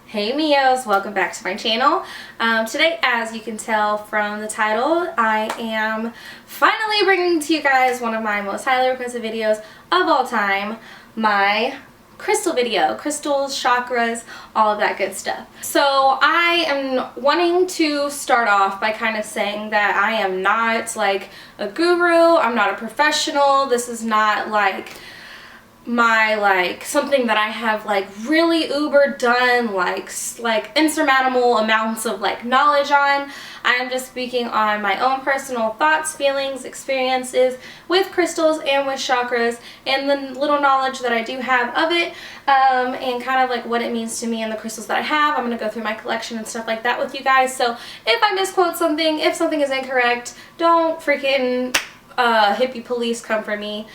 Hey Mios, welcome back to my channel. Today, as you can tell from the title, I am finally bringing to you guys one of my most highly requested videos of all time, my crystal video. Crystals, chakras, all of that good stuff. So I am wanting to start off by kind of saying that I am not like a guru, I'm not a professional, this is not like my something that I have like really uber done like insurmountable amounts of like knowledge on. I am just speaking on my own personal thoughts, feelings, experiences with crystals and with chakras and the little knowledge that I do have of it, and kind of like what it means to me and the crystals that I have. I'm going to go through my collection and stuff like that with you guys. So if I misquote something, if something is incorrect, don't freaking hippie police come for me.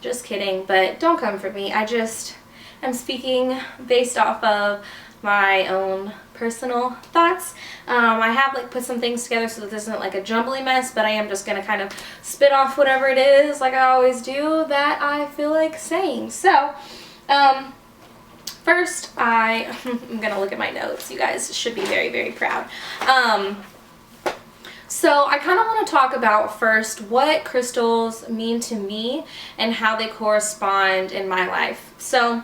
Just kidding, but don't come for me. I just am speaking based off of my own personal thoughts. I have like put some things together so that this isn't like a jumbly mess, but I am just gonna kind of spit off whatever it is, like I always do, that I feel like saying. So first I'm gonna look at my notes. You guys should be very, very proud. So I kind of want to talk about first what crystals mean to me and how they correspond in my life. So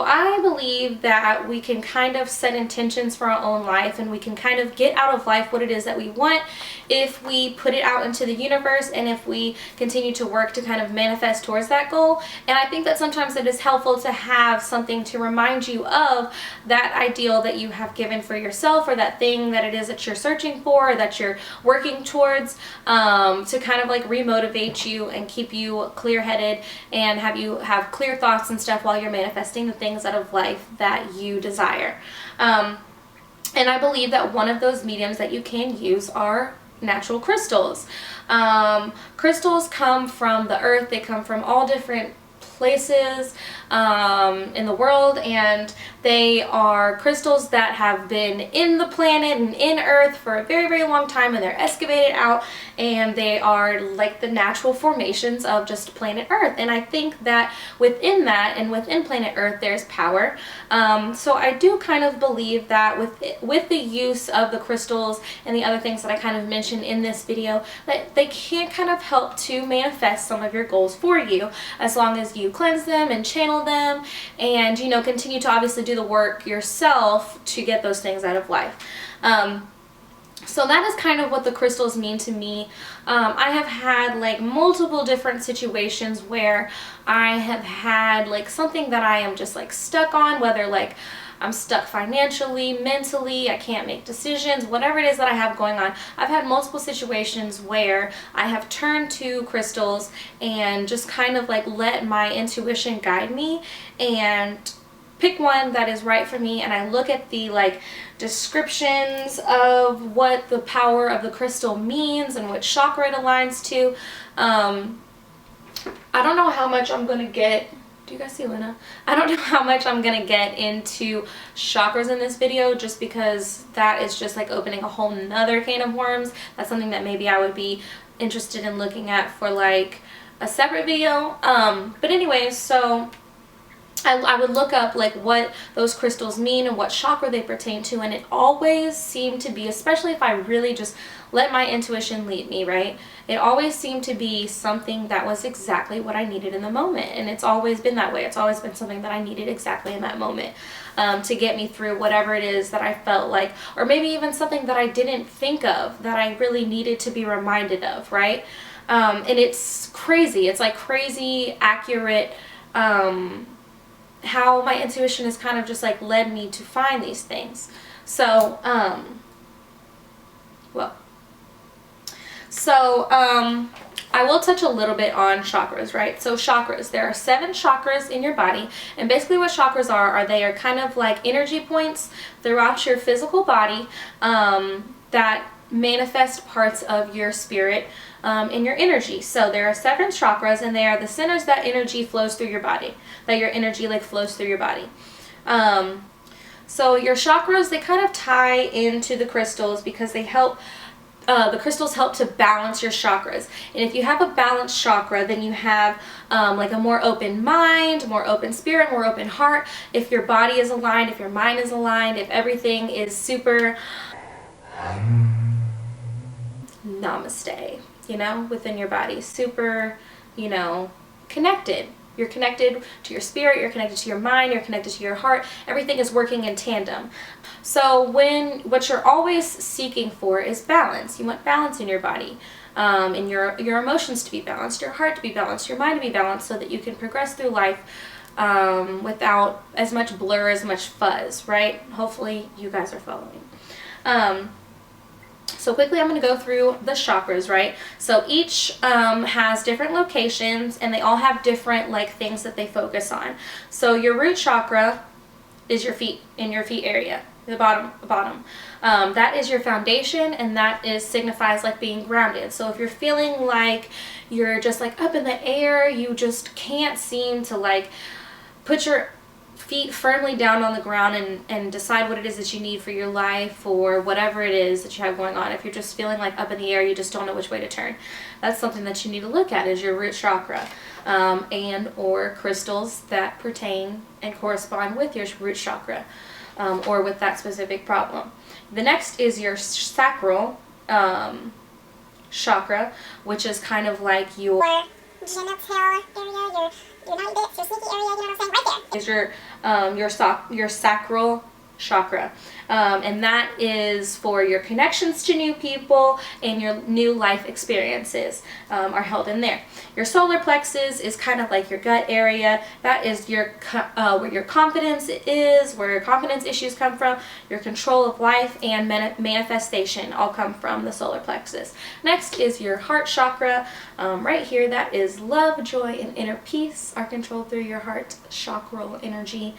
I believe that we can kind of set intentions for our own life, and we can kind of get out of life what it is that we want if we put it out into the universe and if we continue to work to kind of manifest towards that goal. And I think that sometimes it is helpful to have something to remind you of that ideal that you have given for yourself, or that thing that it is that you're searching for, that you're working towards, to kind of like remotivate you and keep you clear-headed and have you have clear thoughts and stuff while you're manifesting the things out of life that you desire. And I believe that one of those mediums that you can use are natural crystals. Crystals come from the earth. They come from all different places in the world, and they are crystals that have been in the planet and in earth for a very, very long time, and they're excavated out, and they are like the natural formations of just planet earth. And I think that within that and within planet earth there's power. So I do kind of believe that with the use of the crystals and the other things that I kind of mentioned in this video, that they can kind of help to manifest some of your goals for you, as long as you cleanse them and channel them, and continue to obviously do the work yourself to get those things out of life. So that is kind of what the crystals mean to me. I have had like multiple different situations where I have had like something that I am just like stuck on, whether like I'm stuck financially, mentally, I can't make decisions, whatever it is that I have going on. I've had multiple situations where I have turned to crystals and just kind of like let my intuition guide me and pick one that is right for me, and I look at the like descriptions of what the power of the crystal means and what chakra it aligns to. I don't know how much I'm gonna get. Do you guys see Luna? I don't know how much I'm gonna get into chakras in this video, just because that is just like opening a whole nother can of worms. That's something that maybe I would be interested in looking at for like a separate video. But anyways, so I would look up like what those crystals mean and what chakra they pertain to, and it always seemed to be, especially if I really just let my intuition lead me, right? It always seemed to be something that was exactly what I needed in the moment, and it's always been that way. It's always been something that I needed exactly in that moment, to get me through whatever it is that I felt like, or maybe even something that I didn't think of that I really needed to be reminded of, right? And it's crazy. It's like crazy accurate, how my intuition has kind of just like led me to find these things. So I will touch a little bit on chakras, right? So chakras, there are 7 chakras in your body, and basically what chakras are they are kind of like energy points throughout your physical body, that manifest parts of your spirit, in your energy. So there are 7 chakras, and they are the centers that energy flows through your body, that your energy like flows through your body. So your chakras, they kind of tie into the crystals because they help the crystals help to balance your chakras. And if you have a balanced chakra, then you have like a more open mind, more open spirit, more open heart. If your body is aligned, if your mind is aligned, if everything is super namaste, you know, within your body, super, you know, connected. You're connected to your spirit, you're connected to your mind, you're connected to your heart. Everything is working in tandem. So what you're always seeking for is balance. You want balance in your body, and your emotions to be balanced, your heart to be balanced, your mind to be balanced, so that you can progress through life without as much blur, as much fuzz, right? Hopefully you guys are following. So quickly I'm going to go through the chakras, right? So each has different locations, and they all have different like things that they focus on. So your root chakra is your feet, in your feet area, the bottom. That is your foundation, and that signifies like being grounded. So if you're feeling like you're just like up in the air, you just can't seem to like put your feet firmly down on the ground and decide what it is that you need for your life, or whatever it is that you have going on. If you're just feeling like up in the air, you just don't know which way to turn, that's something that you need to look at, is your root chakra, and or crystals that pertain and correspond with your root chakra, or with that specific problem. The next is your sacral chakra, which is kind of like your genital area, your night bits, your sneaky area, you know what I'm saying? Right there is your sacral chakra, and that is for your connections to new people and your new life experiences are held in there. Your solar plexus is kind of like your gut area. That is your where your confidence is, where your confidence issues come from. Your control of life and manifestation all come from the solar plexus. Next is your heart chakra, right here. That is love, joy, and inner peace are controlled through your heart chakral energy.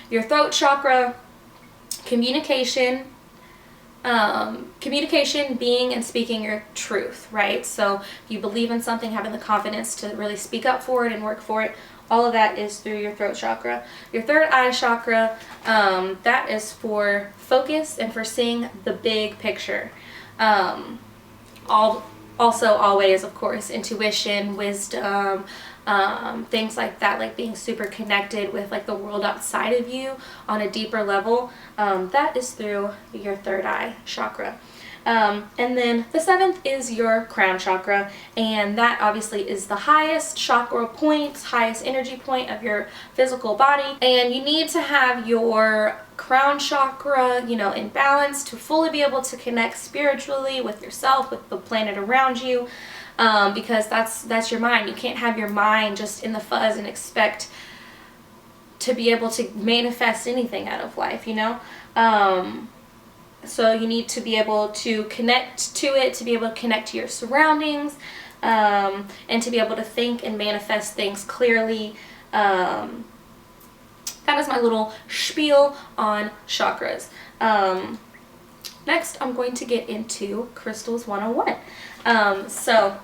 Your throat chakra, communication, being and speaking your truth, right? So if you believe in something, having the confidence to really speak up for it and work for it, all of that is through your throat chakra. Your third eye chakra, that is for focus and for seeing the big picture. Also always, of course, intuition, wisdom, things like that, like being super connected with like the world outside of you on a deeper level. That is through your third eye chakra. And then the seventh is your crown chakra, and that obviously is the highest chakra point, highest energy point of your physical body. And you need to have your crown chakra, you know, in balance to fully be able to connect spiritually with yourself, with the planet around you, because that's your mind. You can't have your mind just in the fuzz and expect to be able to manifest anything out of life, you know. So you need to be able to connect to it, to be able to connect to your surroundings, and to be able to think and manifest things clearly. That is my little spiel on chakras. Next, I'm going to get into crystals 101. So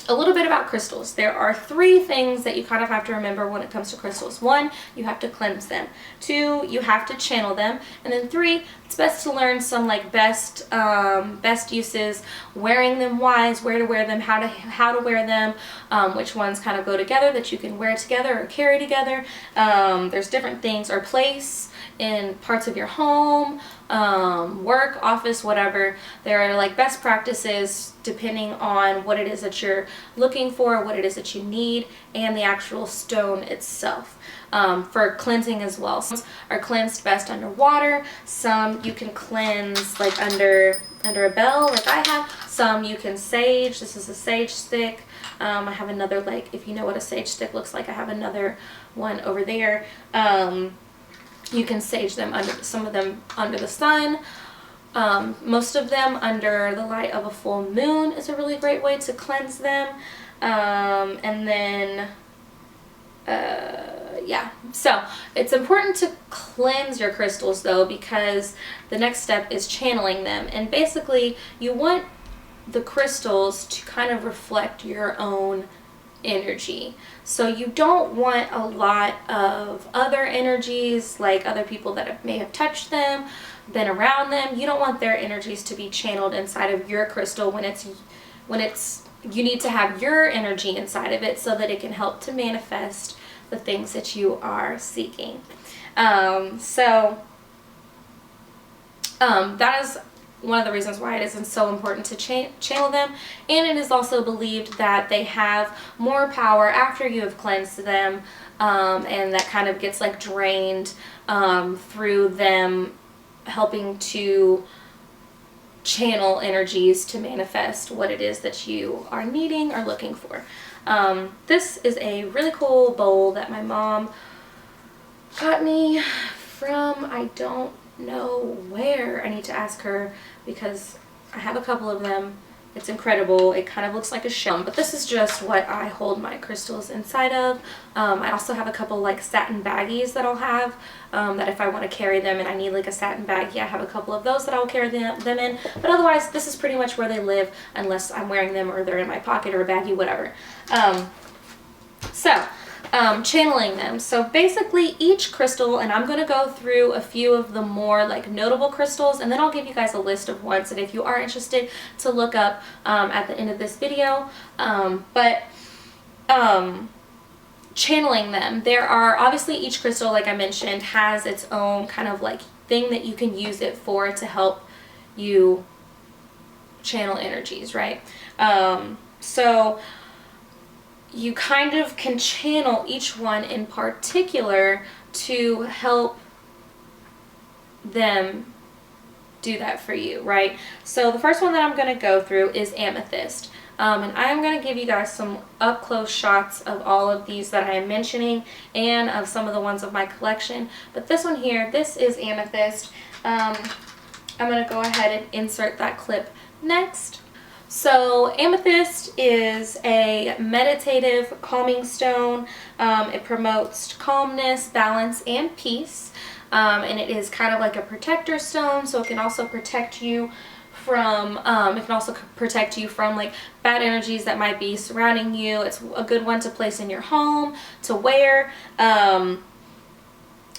a little bit about crystals. There are 3 things that you kind of have to remember when it comes to crystals. 1, you have to cleanse them. 2, you have to channel them. And then 3, it's best to learn some like best uses, wearing them wise, where to wear them, how to wear them, which ones kind of go together that you can wear together or carry together. There's different things, or place in parts of your home, work, office, whatever. There are like best practices depending on what it is that you're looking for, what it is that you need, and the actual stone itself. For cleansing as well. Some are cleansed best under water. Some you can cleanse like under a bell, like I have. Some you can sage. This is a sage stick. I have another, like, if you know what a sage stick looks like, I have another one over there. You can sage them some of them under the sun. Most of them under the light of a full moon is a really great way to cleanse them. And then yeah, so it's important to cleanse your crystals though, because the next step is channeling them. And basically you want the crystals to kind of reflect your own energy. So you don't want a lot of other energies, like other people that may have touched them, been around them. You don't want their energies to be channeled inside of your crystal when you need to have your energy inside of it so that it can help to manifest the things that you are seeking. That is one of the reasons why it isn't so important to channel them, and it is also believed that they have more power after you have cleansed them, and that kind of gets like drained through them helping to channel energies to manifest what it is that you are needing or looking for. This is a really cool bowl that my mom got me from, I don't know where. I need to ask her because I have a couple of them. It's incredible. It kind of looks like a shell, but this is just what I hold my crystals inside of. I also have a couple like satin baggies that I'll have, that if I want to carry them and I need like a satin baggie, I have a couple of those that I'll carry them in. But otherwise, this is pretty much where they live unless I'm wearing them or they're in my pocket or a baggie, whatever. Channeling them. So basically each crystal, and I'm going to go through a few of the more like notable crystals, and then I'll give you guys a list of ones that if you are interested to look up at the end of this video. Channeling them, there are obviously each crystal, like I mentioned, has its own kind of like thing that you can use it for to help you channel energies, right? So you kind of can channel each one in particular to help them do that for you, right? So the first one that I'm going to go through is Amethyst. And I am going to give you guys some up-close shots of all of these that I am mentioning and of some of the ones of my collection. But this one here, this is Amethyst. I'm going to go ahead and insert that clip next. So Amethyst is a meditative calming stone. It promotes calmness, balance, and peace. And it is kind of like a protector stone, so it can also protect you from like bad energies that might be surrounding you. It's a good one to place in your home, to wear.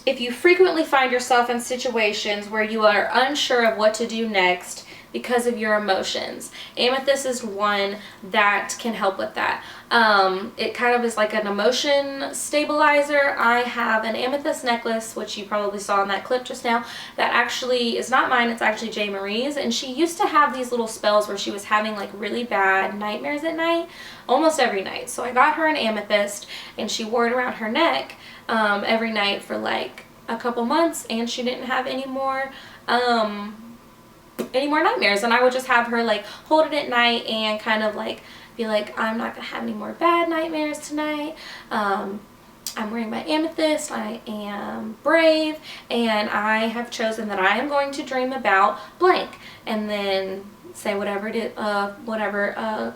If you frequently find yourself in situations where you are unsure of what to do next because of your emotions, Amethyst is one that can help with that. It kind of is like an emotion stabilizer. I have an amethyst necklace, which you probably saw in that clip just now, that actually is not mine, it's actually J. Marie's, and she used to have these little spells where she was having like really bad nightmares at night, almost every night. So I got her an amethyst and she wore it around her neck every night for like a couple months, and she didn't have any more nightmares. And I would just have her like hold it at night and kind of like be like, I'm not gonna have any more bad nightmares tonight. I'm wearing my amethyst, I am brave, and I have chosen that I am going to dream about blank, and then say whatever it is,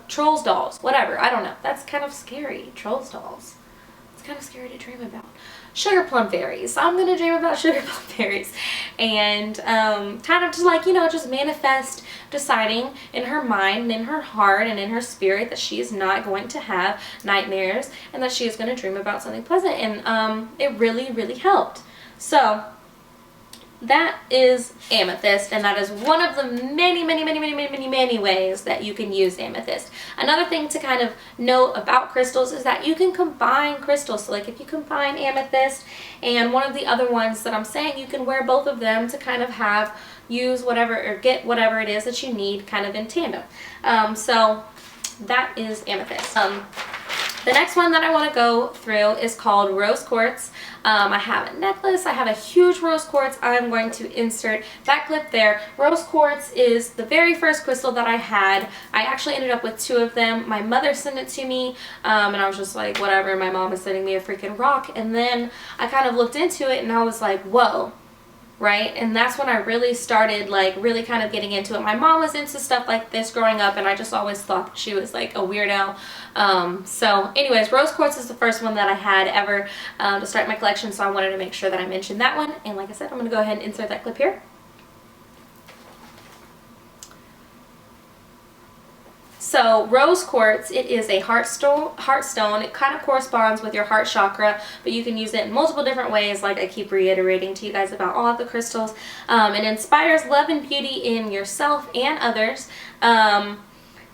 trolls dolls, whatever, I don't know. That's kind of scary. Trolls dolls, it's kind of scary to dream about. Sugar plum fairies. I'm gonna dream about sugar plum fairies, and kind of just like, you know, just manifest, deciding in her mind and in her heart and in her spirit that she is not going to have nightmares and that she is going to dream about something pleasant. And it really, really helped. So that is amethyst, and that is one of the many ways that you can use amethyst. Another thing to kind of note about crystals is that you can combine crystals. So like if you combine amethyst and one of the other ones that I'm saying, you can wear both of them to kind of use whatever or get whatever it is that you need kind of in tandem. So that is amethyst. The next one that I want to go through is called rose quartz. I have a necklace. I have a huge rose quartz. I'm going to insert that clip there. Rose quartz is the very first crystal that I had. I actually ended up with 2 of them. My mother sent it to me, and I was just like, whatever. My mom is sending me a freaking rock. And then I kind of looked into it, and I was like, whoa. Right? And that's when I really started like really kind of getting into it. My mom was into stuff like this growing up, and I just always thought she was like a weirdo. So anyways, rose quartz is the first one that I had ever to start my collection, so I wanted to make sure that I mentioned that one. And like I said, I'm going to go ahead and insert that clip here. So rose quartz, it is a heart stone. It kind of corresponds with your heart chakra, but you can use it in multiple different ways, like I keep reiterating to you guys about all of the crystals. It inspires love and beauty in yourself and others. And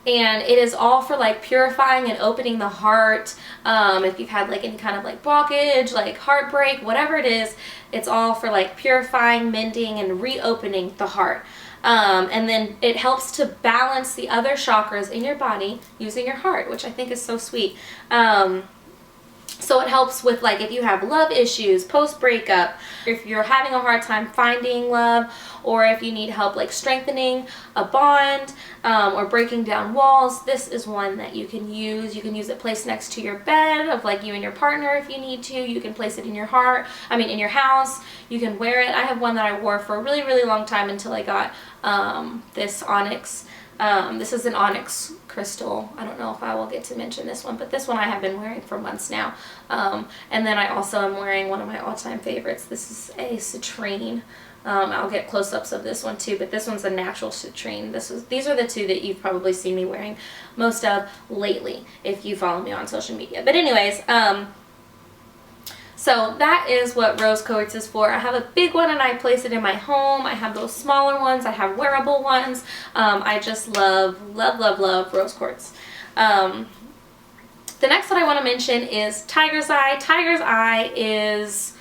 it is all for like purifying and opening the heart. If you've had like any kind of like blockage, like heartbreak, whatever it is, it's all for like purifying, mending, and reopening the heart. And then it helps to balance the other chakras in your body using your heart, which I think is so sweet. So it helps with like if you have love issues, post-breakup, if you're having a hard time finding love, or if you need help like strengthening a bond or breaking down walls, this is one that you can use. You can use it placed next to your bed of like you and your partner if you need to. You can place it in your in your house. You can wear it. I have one that I wore for a really, really long time until I got this onyx. This is an onyx crystal. I don't know if I will get to mention this one, but this one I have been wearing for months now. And then I also am wearing one of my all-time favorites. This is a citrine. I'll get close-ups of this one too, but this one's a natural citrine. These are the two that you've probably seen me wearing most of lately if you follow me on social media. But anyways, so that is what rose quartz is for. I have a big one and I place it in my home. I have those smaller ones. I have wearable ones. I just love, love, love, love rose quartz. The next one I want to mention is tiger's eye. Tiger's eye is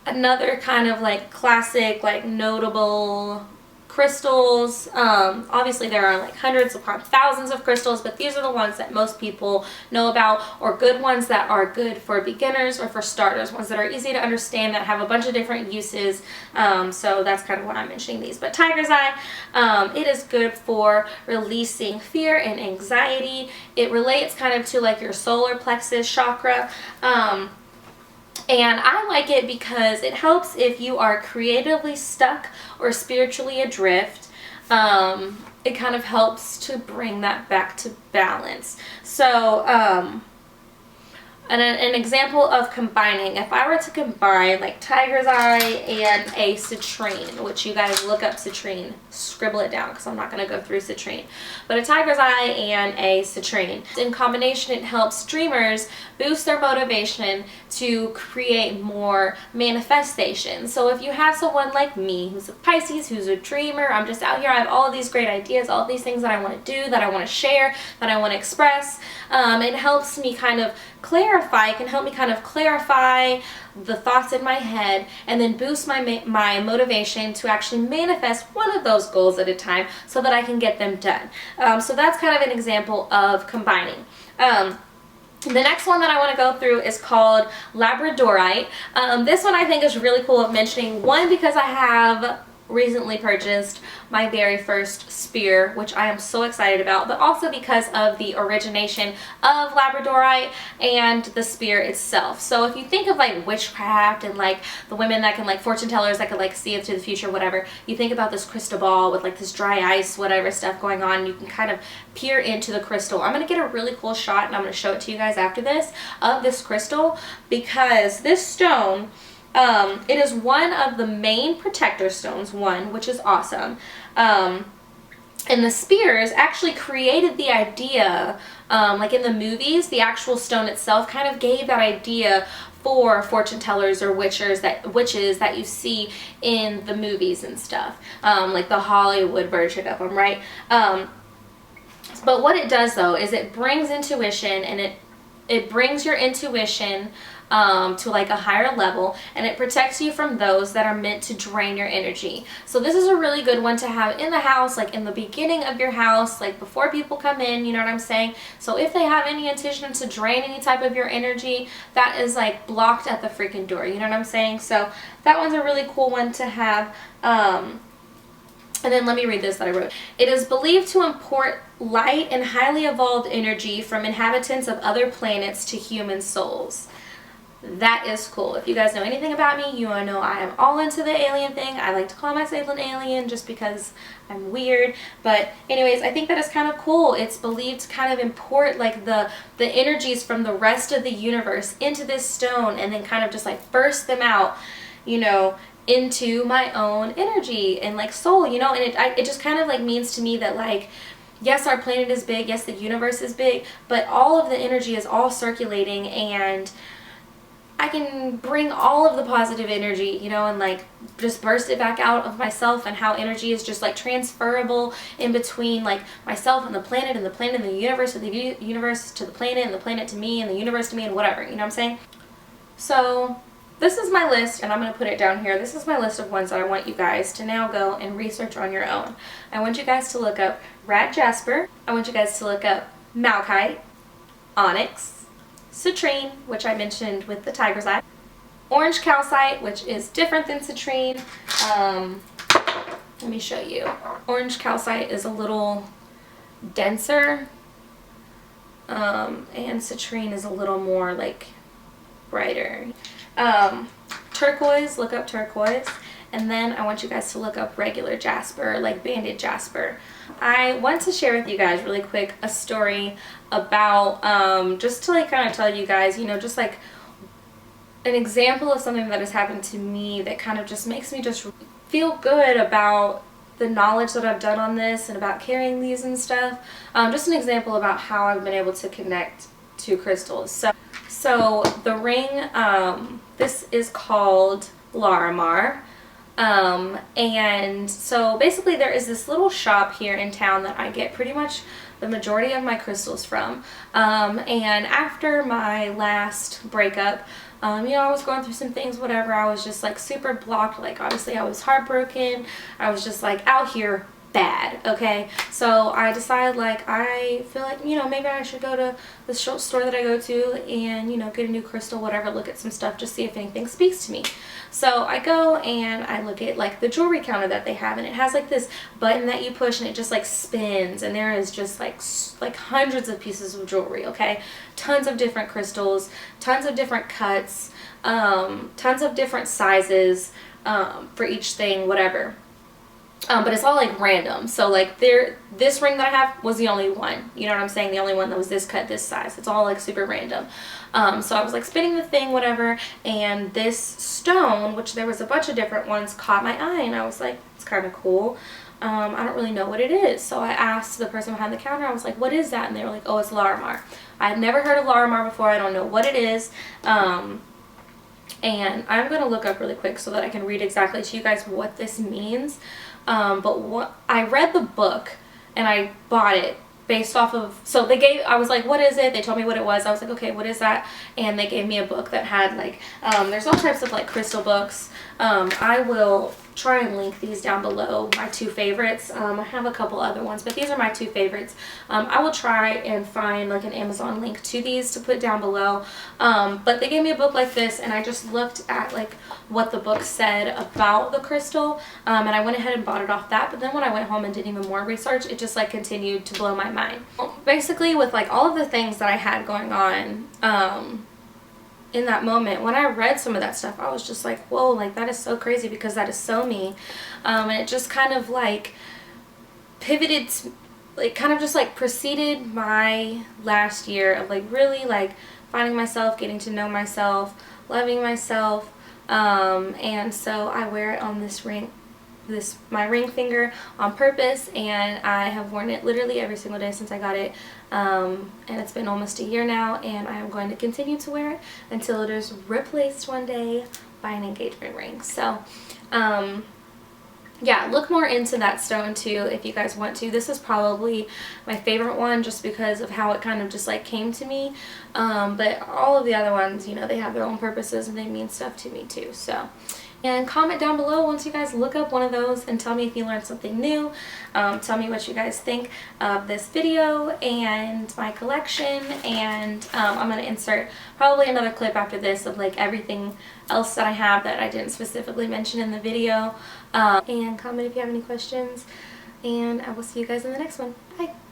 another kind of like classic, like notable crystals. Obviously there are like hundreds upon thousands of crystals, but these are the ones that most people know about, or good ones that are good for beginners or for starters, ones that are easy to understand, that have a bunch of different uses. So that's kind of what I'm mentioning these. But tiger's eye, it is good for releasing fear and anxiety. It relates kind of to like your solar plexus chakra. And I like it because it helps if you are creatively stuck or spiritually adrift. It kind of helps to bring that back to balance. So, an example of combining, if I were to combine like tiger's eye and a citrine, which you guys look up citrine, scribble it down because I'm not going to go through citrine, but a tiger's eye and a citrine. In combination, it helps dreamers boost their motivation to create more manifestation. So if you have someone like me who's a Pisces, who's a dreamer, I'm just out here, I have all of these great ideas, all of these things that I want to do, that I want to share, that I want to express, it helps me kind of clarify. It can help me kind of clarify the thoughts in my head and then boost my motivation to actually manifest one of those goals at a time so that I can get them done. So that's kind of an example of combining. The next one that I want to go through is called labradorite. This one I think is really cool of mentioning. One, because I have recently purchased my very first spear, which I am so excited about, but also because of the origination of labradorite and the spear itself. So if you think of like witchcraft and like the women that can like fortune tellers that can like see into the future, whatever, you think about this crystal ball with like this dry ice, whatever stuff going on, and you can kind of peer into the crystal. I'm going to get a really cool shot and I'm going to show it to you guys after this of this crystal, because this stone, it is one of the main protector stones, which is awesome. And the spears actually created the idea, like in the movies, the actual stone itself kind of gave that idea for fortune tellers or witches that you see in the movies and stuff, like the Hollywood version of them, right? But what it does though is it brings intuition, and it brings your intuition to like a higher level, and it protects you from those that are meant to drain your energy. So this is a really good one to have in the house, like in the beginning of your house, like before people come in, you know what I'm saying? So if they have any intention to drain any type of your energy, that is like blocked at the freaking door, you know what I'm saying? So that one's a really cool one to have. And then let me read this that I wrote. It is believed to import light and highly evolved energy from inhabitants of other planets to human souls. That is cool. If you guys know anything about me, you know I am all into the alien thing. I like to call myself an alien just because I'm weird. But anyways, I think that is kind of cool. It's believed to kind of import like the energies from the rest of the universe into this stone and then kind of just like burst them out, you know, into my own energy and like soul, you know. And it just kind of like means to me that like yes, our planet is big, yes, the universe is big, but all of the energy is all circulating, and I can bring all of the positive energy, you know, and like just burst it back out of myself, and how energy is just like transferable in between like myself and the planet, and the planet and the universe, and the universe to the planet, and the planet to me, and the universe to me, and whatever, you know what I'm saying? So this is my list, and I'm going to put it down here. This is my list of ones that I want you guys to now go and research on your own. I want you guys to look up red jasper. I want you guys to look up malachite, onyx, citrine, which I mentioned with the tiger's eye, orange calcite, which is different than citrine. Let me show you. Orange calcite is a little denser, and citrine is a little more like brighter. Turquoise, look up turquoise. And then I want you guys to look up regular jasper, like banded jasper. I want to share with you guys really quick a story about, just to like kind of tell you guys, you know, just like an example of something that has happened to me that kind of just makes me just feel good about the knowledge that I've done on this and about carrying these and stuff. Just an example about how I've been able to connect to crystals. So the ring, this is called Larimar. And so basically there is this little shop here in town that I get pretty much the majority of my crystals from. And after my last breakup, you know, I was going through some things, whatever. I was just like super blocked. Like obviously I was heartbroken. I was just like out here bad, okay? So I decided like I feel like, you know, maybe I should go to the store that I go to and, you know, get a new crystal, whatever, look at some stuff, just see if anything speaks to me. So I go and I look at like the jewelry counter that they have, and it has like this button that you push and it just like spins, and there is just like hundreds of pieces of jewelry, okay? Tons of different crystals, tons of different cuts, tons of different sizes for each thing, whatever. But it's all like random. So like this ring that I have was the only one, you know what I'm saying? The only one that was this cut, this size. It's all like super random. So I was like spinning the thing, whatever, and this stone, which there was a bunch of different ones, caught my eye, and I was like, it's kind of cool. I don't really know what it is. So I asked the person behind the counter, I was like, what is that? And they were like, oh, it's Larimar. I had never heard of Larimar before. I don't know what it is. And I'm going to look up really quick so that I can read exactly to you guys what this means. But what I read the book and I bought it based off of, so I was like, what is it? They told me what it was. I was like, okay, what is that? And they gave me a book that had like, there's all types of like crystal books. I will try and link these down below, my two favorites. I have a couple other ones, but these are my two favorites. I will try and find like an Amazon link to these to put down below. But they gave me a book like this, and I just looked at like what the book said about the crystal, and I went ahead and bought it off that. But then when I went home and did even more research, it just like continued to blow my mind. Basically, with like all of the things that I had going on, in that moment, when I read some of that stuff, I was just like, whoa, like that is so crazy, because that is so me. And it just kind of like pivoted, like kind of just like preceded my last year of like really like finding myself, getting to know myself, loving myself. And so I wear it on this ring, my ring finger, on purpose, and I have worn it literally every single day since I got it. And it's been almost a year now, and I am going to continue to wear it until it is replaced one day by an engagement ring. So yeah, look more into that stone too if you guys want to. This is probably my favorite one just because of how it kind of just like came to me. But all of the other ones, you know, they have their own purposes and they mean stuff to me too. So, and comment down below once you guys look up one of those and tell me if you learned something new. Tell me what you guys think of this video and my collection, and I'm going to insert probably another clip after this of like everything else that I have that I didn't specifically mention in the video. And comment if you have any questions, and I will see you guys in the next one. Bye!